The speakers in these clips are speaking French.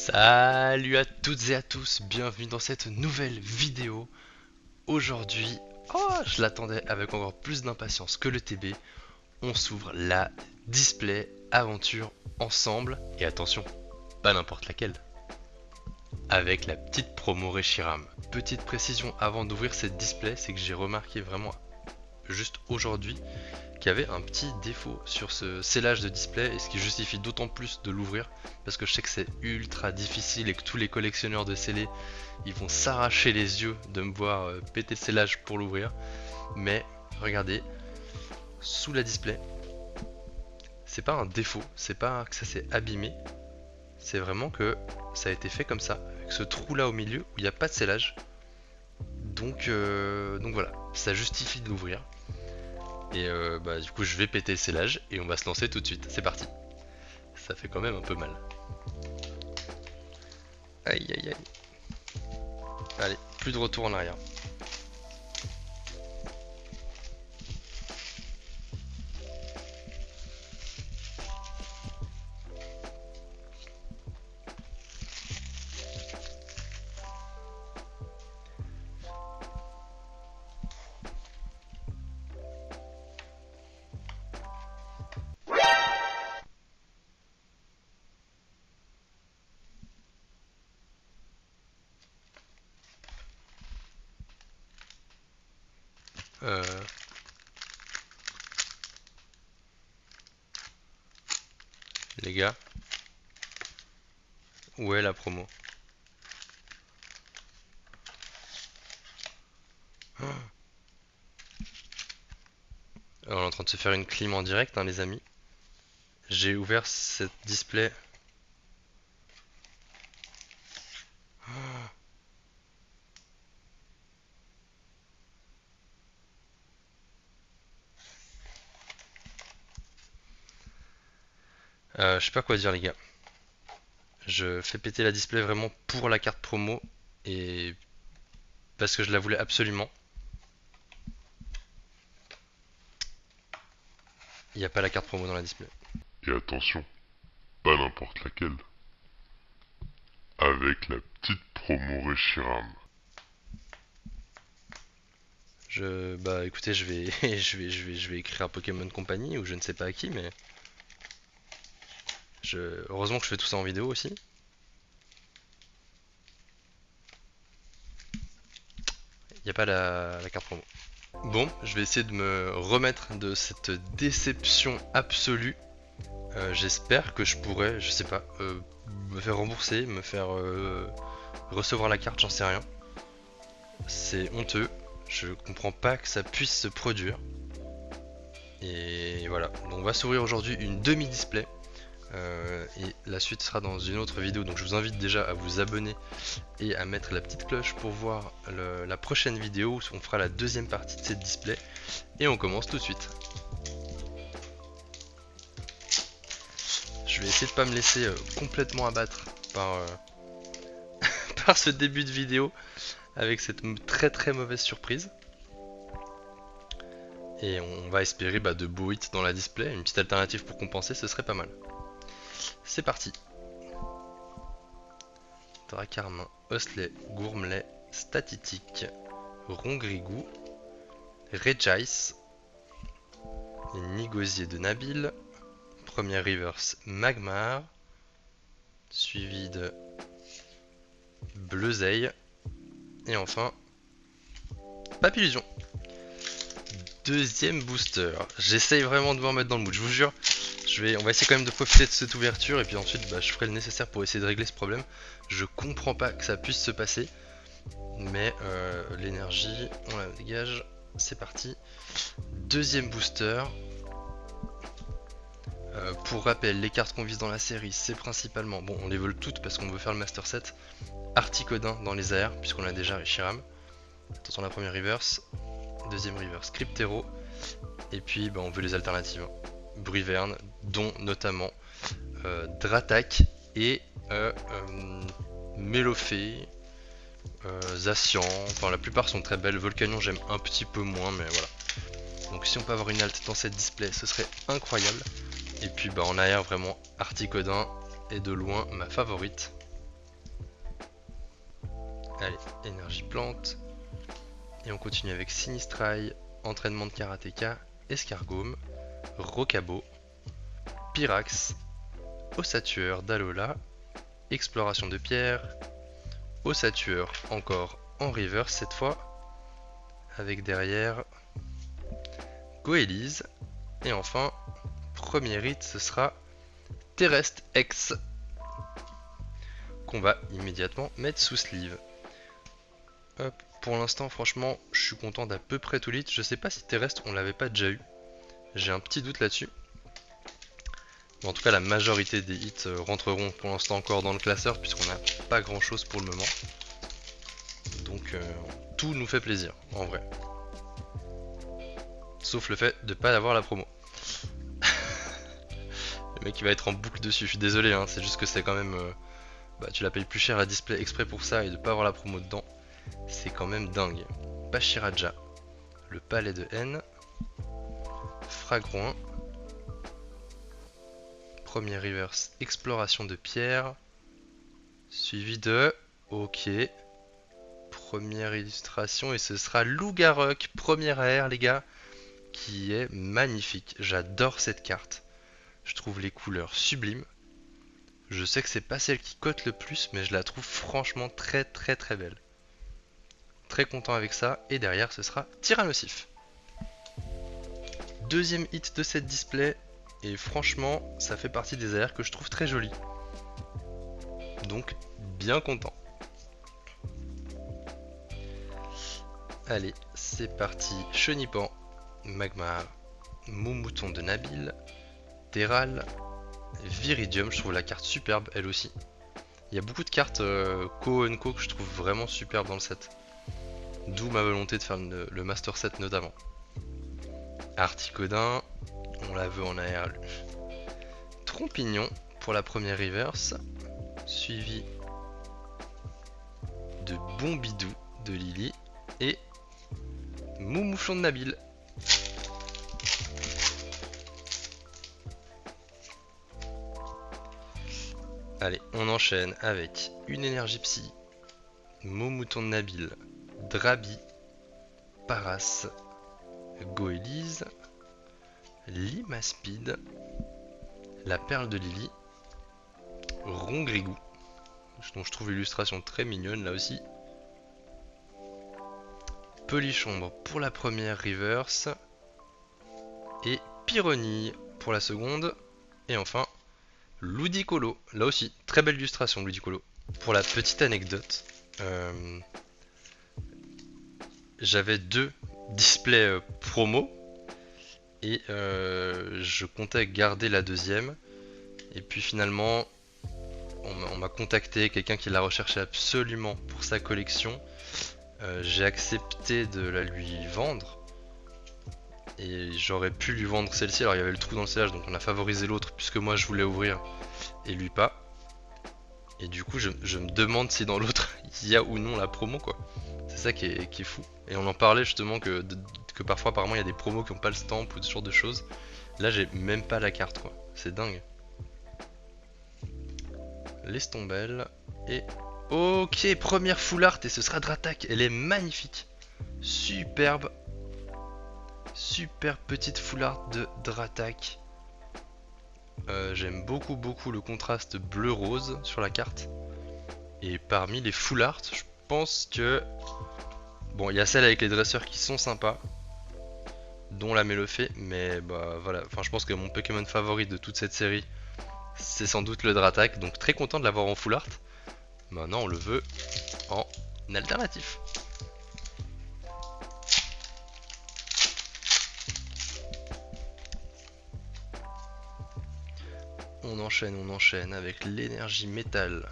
Salut à toutes et à tous, bienvenue dans cette nouvelle vidéo. Aujourd'hui, je l'attendais avec encore plus d'impatience que le TB. On s'ouvre la Display Aventure ensemble. Et attention, pas n'importe laquelle. Avec la petite promo Reshiram. Petite précision avant d'ouvrir cette display, c'est que j'ai remarqué vraiment juste aujourd'hui qu'il y avait un petit défaut sur ce scellage de display, et ce qui justifie d'autant plus de l'ouvrir parce que je sais que c'est ultra difficile et que tous les collectionneurs de scellés ils vont s'arracher les yeux de me voir péter le scellage pour l'ouvrir. Mais regardez, sous la display, c'est pas un défaut, c'est pas que ça s'est abîmé, c'est vraiment que ça a été fait comme ça, avec ce trou là au milieu où il n'y a pas de scellage. Donc voilà, ça justifie de l'ouvrir. Et du coup je vais péter le scellage et on va se lancer tout de suite. C'est parti. Ça fait quand même un peu mal. Aïe aïe aïe. Allez, plus de retour en arrière. Euh, les gars, où est la promo? On est en train de se faire une clim en direct, hein, les amis. J'ai ouvert cette display. Je sais pas quoi dire, les gars. Je fais péter la display vraiment pour la carte promo et parce que je la voulais absolument. Il n'y a pas la carte promo dans la display. Et attention, pas n'importe laquelle. Avec la petite promo Reshiram. Bah écoutez, je vais, je vais écrire à Pokémon Company ou je ne sais pas à qui, mais heureusement que je fais tout ça en vidéo aussi. Il n'y a pas la carte promo. Bon, je vais essayer de me remettre de cette déception absolue. J'espère que je pourrai, je sais pas, me faire rembourser, me faire recevoir la carte, j'en sais rien. C'est honteux, je comprends pas que ça puisse se produire. Et voilà, donc on va s'ouvrir aujourd'hui une demi-display. Et la suite sera dans une autre vidéo, donc je vous invite déjà à vous abonner et à mettre la petite cloche pour voir la prochaine vidéo où on fera la deuxième partie de cette display. Et on commence tout de suite. Je vais essayer de pas me laisser complètement abattre par, par ce début de vidéo avec cette très mauvaise surprise. Et on va espérer de beaux hits dans la display, une petite alternative pour compenser, ce serait pas mal. C'est parti. Dracarmin, Osley, Gourmlet, Statitique, Rongrigou, Regice, Nigosier de Nabil, premier reverse Magmar, suivi de Bleuzeil, et enfin Papillusion. Deuxième booster. J'essaye vraiment de me remettre dans le mood, je vous jure. On va essayer quand même de profiter de cette ouverture et puis ensuite je ferai le nécessaire pour essayer de régler ce problème. Je comprends pas que ça puisse se passer, mais l'énergie, on la dégage. C'est parti. Deuxième booster. Pour rappel, les cartes qu'on vise dans la série, c'est principalement, bon, on les vole toutes parce qu'on veut faire le master set. Articodin dans les airs, puisqu'on a déjà Reshiram. Attention, la première reverse. Deuxième reverse, Cryptero. Et puis, on veut les alternatives. Briverne, dont notamment Dratak et Mélofée, Zacian. Enfin, la plupart sont très belles. Volcanion, j'aime un petit peu moins, mais voilà. Donc, si on peut avoir une alt dans cette display, ce serait incroyable. Et puis, en arrière, vraiment, Articodin est de loin ma favorite. Allez, énergie plante. Et on continue avec Sinistrail, entraînement de karatéka, escargome, Rocabo, Pyrax, Ossatueur d'Alola, exploration de pierre, Ossatueur encore en reverse cette fois, avec derrière Goélise, et enfin, premier hit ce sera Terrestre X, qu'on va immédiatement mettre sous sleeve. Hop, pour l'instant franchement je suis content d'à peu près tout l'hit. Je sais pas si Terrestre on l'avait pas déjà eu, j'ai un petit doute là-dessus. En tout cas la majorité des hits rentreront pour l'instant encore dans le classeur puisqu'on n'a pas grand chose pour le moment. Donc tout nous fait plaisir en vrai. Sauf le fait de pas avoir la promo. Le mec il va être en boucle dessus, je suis désolé hein, c'est juste que c'est quand même... tu la payes plus cher à display exprès pour ça et de pas avoir la promo dedans. C'est quand même dingue. Pachiraja, le palais de haine, Fragouin, premier reverse, exploration de pierre, suivi de... Ok, première illustration et ce sera Lougarok, première AR les gars, qui est magnifique. J'adore cette carte, je trouve les couleurs sublimes. Je sais que c'est pas celle qui cote le plus, mais je la trouve franchement très belle. Très content avec ça, et derrière ce sera Tyrannosif. Deuxième hit de cette display, et franchement ça fait partie des AR que je trouve très jolies. Donc bien content. Allez, c'est parti. Chenipan, Magmar, Moumouton de Nabil, Terral, Viridium, je trouve la carte superbe elle aussi. Il y a beaucoup de cartes Co & Co que je trouve vraiment superbes dans le set. D'où ma volonté de faire le Master Set notamment. Articodin, on la veut en AR. Trompignon pour la première reverse, suivi de Bombidou de Lily et Moumouchon de Nabil. Allez, on enchaîne avec une énergie psy, Moumouton de Nabil, Drabi, Paras, Goélise, Limaspide, la perle de Lily, Rongrigou, dont je trouve l'illustration très mignonne là aussi, Pelichombre pour la première reverse, et Pyronille pour la seconde, et enfin Ludicolo, là aussi très belle illustration Ludicolo. Pour la petite anecdote, j'avais deux displays promo et je comptais garder la deuxième, et puis finalement on m'a contacté, quelqu'un qui la recherchait absolument pour sa collection. J'ai accepté de la lui vendre et j'aurais pu lui vendre celle-ci. Alors il y avait le trou dans le scellage, donc on a favorisé l'autre puisque moi je voulais ouvrir et lui pas. Et du coup je me demande si dans l'autre il y a ou non la promo quoi. C'est ça qui est fou. Et on en parlait justement que parfois apparemment il y a des promos qui n'ont pas le stamp ou ce genre de choses. Là j'ai même pas la carte quoi. C'est dingue. L'estombelle et... Ok, première full art et ce sera Dratak. Elle est magnifique. Superbe. Super petite full art de Dratak. J'aime beaucoup le contraste bleu-rose sur la carte. Et parmi les full art, je pense que... Bon, il y a celle avec les dresseurs qui sont sympas, dont la Mélofée, mais bah voilà. Enfin, je pense que mon Pokémon favori de toute cette série, c'est sans doute le Dratak. Donc très content de l'avoir en full art. Maintenant on le veut en alternatif. On enchaîne avec l'énergie métal,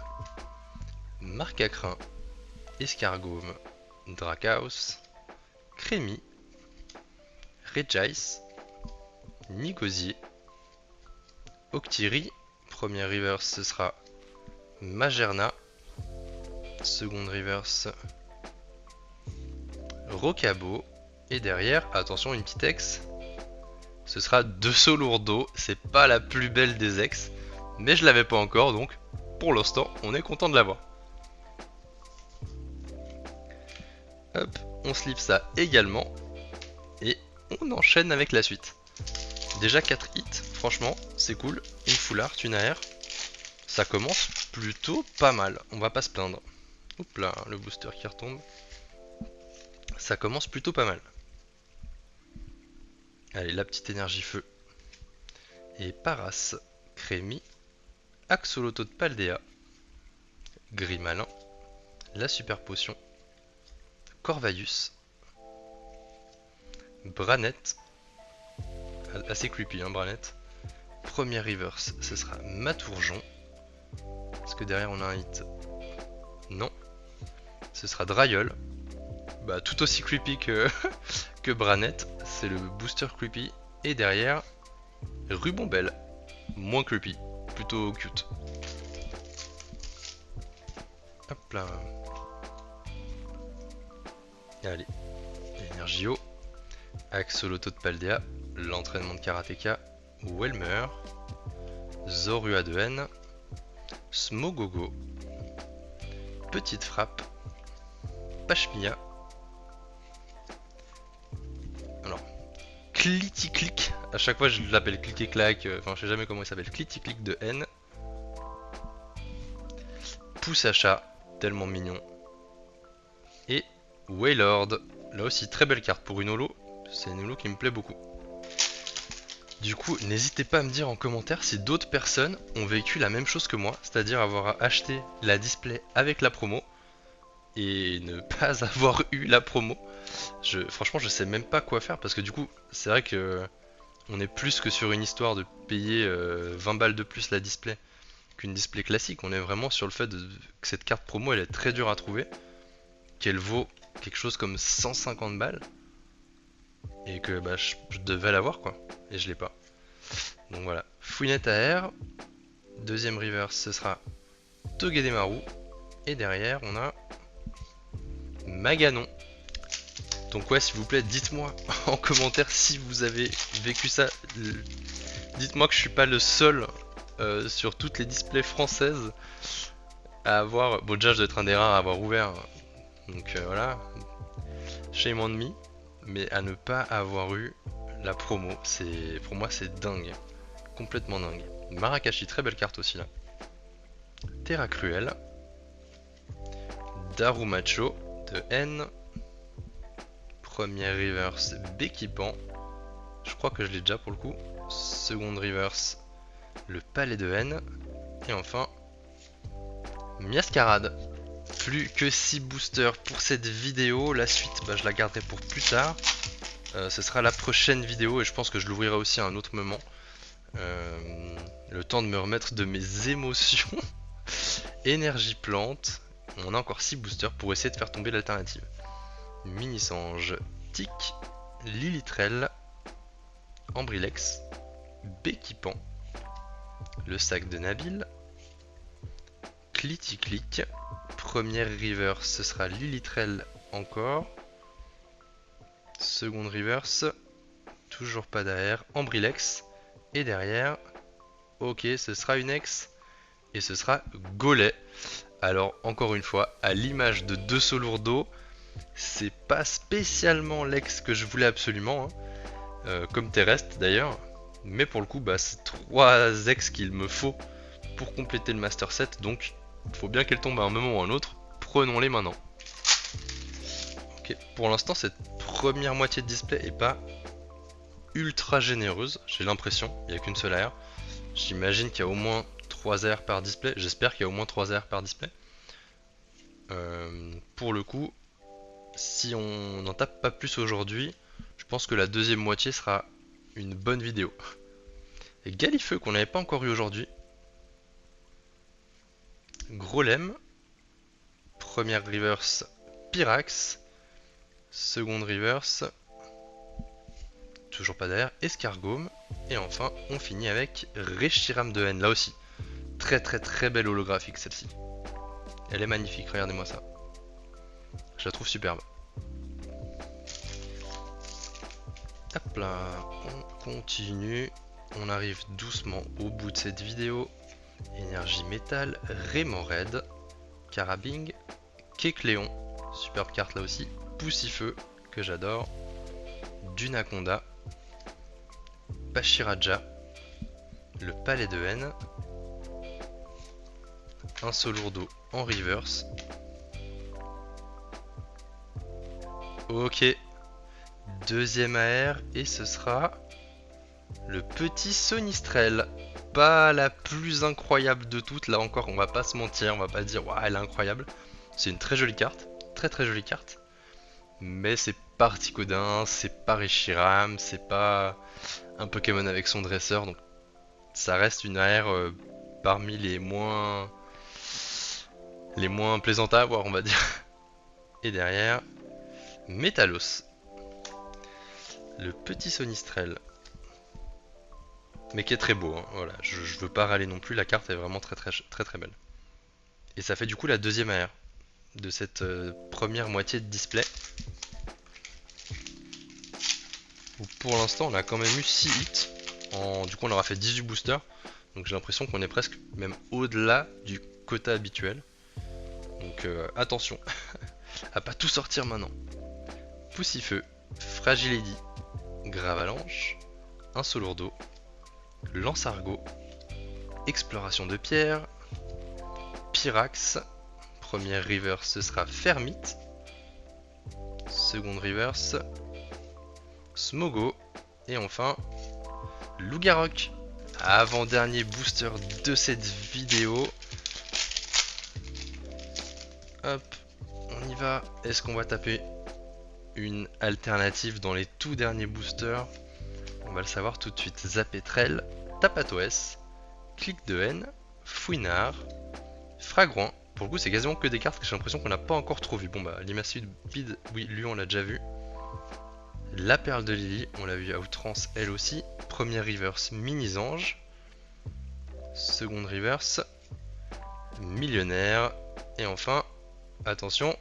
Marcacrin, Escargome, Drakaos, Crémy, Regice, Nigosier, Octiri. Première reverse ce sera Magerna. Seconde reverse Rocabo. Et derrière, attention, une petite ex. Ce sera Dessau Lourdeau. C'est pas la plus belle des ex, mais je l'avais pas encore, donc pour l'instant on est content de l'avoir. Hop, on slip ça également. Et on enchaîne avec la suite. Déjà 4 hits, franchement, c'est cool. Une full art, une AR. Ça commence plutôt pas mal, on va pas se plaindre. Oups là, le booster qui retombe. Ça commence plutôt pas mal. Allez, la petite énergie feu. Et Paras, Crémi, Axolotl de Paldea, Grimalin, la super potion, Corvaius, Branette, assez creepy hein Branette. Premier reverse, ce sera Matourjon. Est-ce que derrière on a un hit? Non. Ce sera Drayol. Bah tout aussi creepy que, que Branette. C'est le booster creepy. Et derrière, Rubombelle. Moins creepy. Plutôt cute. Hop là. Allez. Énergie eau. Axolotl de Paldea. L'entraînement de Karateka. Welmer. Zorua de N. Smogogo. Petite frappe. Pashmia. Alors, Clitic-clic. À chaque fois je l'appelle clic et clac. Enfin, je sais jamais comment il s'appelle. Clitic-clic de N. Pousse à chat. Tellement mignon. Et Wailord. Là aussi, très belle carte pour une holo. C'est une holo qui me plaît beaucoup. Du coup, n'hésitez pas à me dire en commentaire si d'autres personnes ont vécu la même chose que moi, c'est-à-dire avoir acheté la display avec la promo et ne pas avoir eu la promo. Franchement, je sais même pas quoi faire parce que du coup, c'est vrai que on est plus que sur une histoire de payer 20 balles de plus la display qu'une display classique. On est vraiment sur le fait que cette carte promo, elle est très dure à trouver, qu'elle vaut quelque chose comme 150 balles. Et que bah, je devais l'avoir quoi, et je l'ai pas. Donc voilà, Fouinette AR. Deuxième reverse, ce sera Togedemaru. Et derrière, on a Maganon. Donc ouais, s'il vous plaît, dites-moi en commentaire si vous avez vécu ça. Dites-moi que je suis pas le seul sur toutes les displays françaises à avoir... Bon déjà, je dois être un des rares à avoir ouvert. Donc voilà, shame on me. Mais à ne pas avoir eu la promo, pour moi c'est dingue, complètement dingue. Marakashi, très belle carte aussi là. Terra Cruel, Darumacho de N, première reverse Béquipan, je crois que je l'ai déjà pour le coup. Seconde reverse le Palais de N, et enfin Miascarade. Plus que 6 boosters pour cette vidéo, la suite bah, je la garderai pour plus tard. Ce sera la prochaine vidéo et je pense que je l'ouvrirai aussi à un autre moment. Le temps de me remettre de mes émotions. Énergie plante. On a encore 6 boosters pour essayer de faire tomber l'alternative. Mini-Sange, Tic, Lilitrel, Ambrilex, Béquipan, le sac de Nabil, Clitic-clic. Première reverse, ce sera Lilitrel encore. Seconde reverse, toujours pas d'AR, Ambrilex. Et derrière, ok, ce sera une ex. Et ce sera Golay. Alors, encore une fois, à l'image de Deux Lourdeau, c'est pas spécialement l'ex que je voulais absolument. Hein. Comme Terrestre d'ailleurs. Mais pour le coup, bah, c'est 3 ex qu'il me faut pour compléter le Master Set. Donc, il faut bien qu'elle tombe à un moment ou à un autre. Prenons-les maintenant. Ok, pour l'instant, cette première moitié de display est pas ultra généreuse, j'ai l'impression. Il n'y a qu'une seule AR. J'imagine qu'il y a au moins 3 AR par display. J'espère qu'il y a au moins 3 AR par display. Pour le coup, si on n'en tape pas plus aujourd'hui, je pense que la deuxième moitié sera une bonne vidéo. Et Galifeu qu'on n'avait pas encore eu aujourd'hui. Grolem. Première reverse Pyrax. Seconde reverse. Toujours pas d'air. Escargome. Et enfin, on finit avec Reshiram de N. Là aussi, très très très belle holographique celle-ci. Elle est magnifique, regardez-moi ça. Je la trouve superbe. Hop là, on continue. On arrive doucement au bout de cette vidéo. Énergie métal, Raymond Red, Carabing, Kecléon, superbe carte là aussi, Poussifeu, que j'adore, Dunaconda, Pachiraja, le Palais de Haine, un Solourdo en reverse. Ok, deuxième AR et ce sera le petit Sonistrel. Pas la plus incroyable de toutes, là encore on va pas se mentir, on va pas dire ouais, elle est incroyable. C'est une très jolie carte, très jolie carte. Mais c'est pas Articodin, c'est pas Reshiram, c'est pas un Pokémon avec son dresseur, donc ça reste une AR parmi les moins plaisantes à avoir, on va dire. Et derrière, Métalos, le petit Sonistrel, mais qui est très beau, hein. Voilà, je veux pas râler non plus, la carte est vraiment très belle. Et ça fait du coup la deuxième AR de cette première moitié de display. Où pour l'instant on a quand même eu 6 hits, du coup on aura fait 18 boosters, donc j'ai l'impression qu'on est presque même au-delà du quota habituel. Donc attention à pas tout sortir maintenant. Poussifeu, Fragilady, Gravalanche, un Solourdo, Lance-Argot, Exploration de pierre, Pyrax, première reverse ce sera Fermite, seconde reverse Smogo, et enfin Lougarok. Avant-dernier booster de cette vidéo. Hop, on y va. Est-ce qu'on va taper une alternative dans les tout derniers boosters? On va le savoir tout de suite. Zapetrel, Tapatoès, Clic de haine, Fouinard, Fragrant. Pour le coup, c'est quasiment que des cartes que j'ai l'impression qu'on n'a pas encore trop vu. Bon bah, Limassud Bide, oui, lui on l'a déjà vu. La perle de Lily, on l'a vu à outrance elle aussi. Première reverse, Mini-Ange. Seconde reverse, Millionnaire. Et enfin, attention,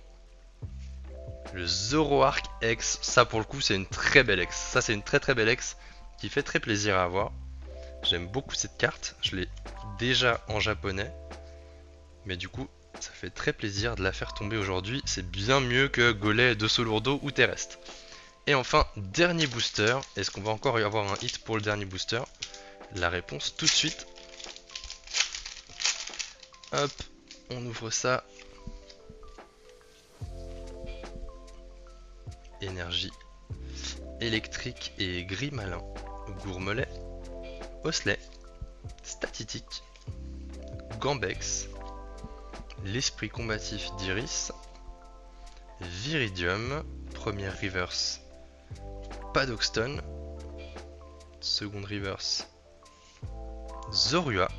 le Zoroark X. Ça pour le coup c'est une très belle X. Ça c'est une très belle X qui fait très plaisir à avoir. J'aime beaucoup cette carte. Je l'ai déjà en japonais. Mais du coup, ça fait très plaisir de la faire tomber aujourd'hui. C'est bien mieux que Golem de Solourdo ou Terrestre. Et enfin, dernier booster. Est-ce qu'on va encore y avoir un hit pour le dernier booster? La réponse tout de suite. Hop, on ouvre ça. Énergie électrique et gris malin. Gourmelet, Osselet, Statitique, Gambex, l'esprit combatif d'Iris, Viridium, première reverse, Padoxton, seconde reverse, Zorua,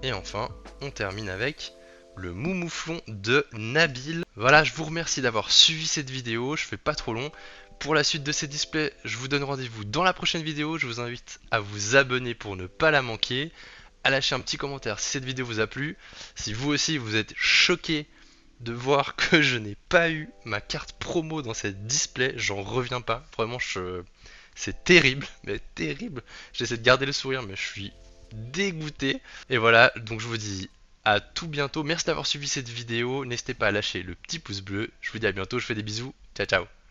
et enfin on termine avec le Moumouflon de Nabil. Voilà, je vous remercie d'avoir suivi cette vidéo, je fais pas trop long. Pour la suite de ces displays, je vous donne rendez-vous dans la prochaine vidéo. Je vous invite à vous abonner pour ne pas la manquer, à lâcher un petit commentaire si cette vidéo vous a plu. Si vous aussi vous êtes choqué de voir que je n'ai pas eu ma carte promo dans cette display, j'en reviens pas. Vraiment, c'est terrible, mais terrible. J'essaie de garder le sourire, mais je suis dégoûté. Et voilà, donc je vous dis à tout bientôt. Merci d'avoir suivi cette vidéo. N'hésitez pas à lâcher le petit pouce bleu. Je vous dis à bientôt, je fais des bisous. Ciao ciao.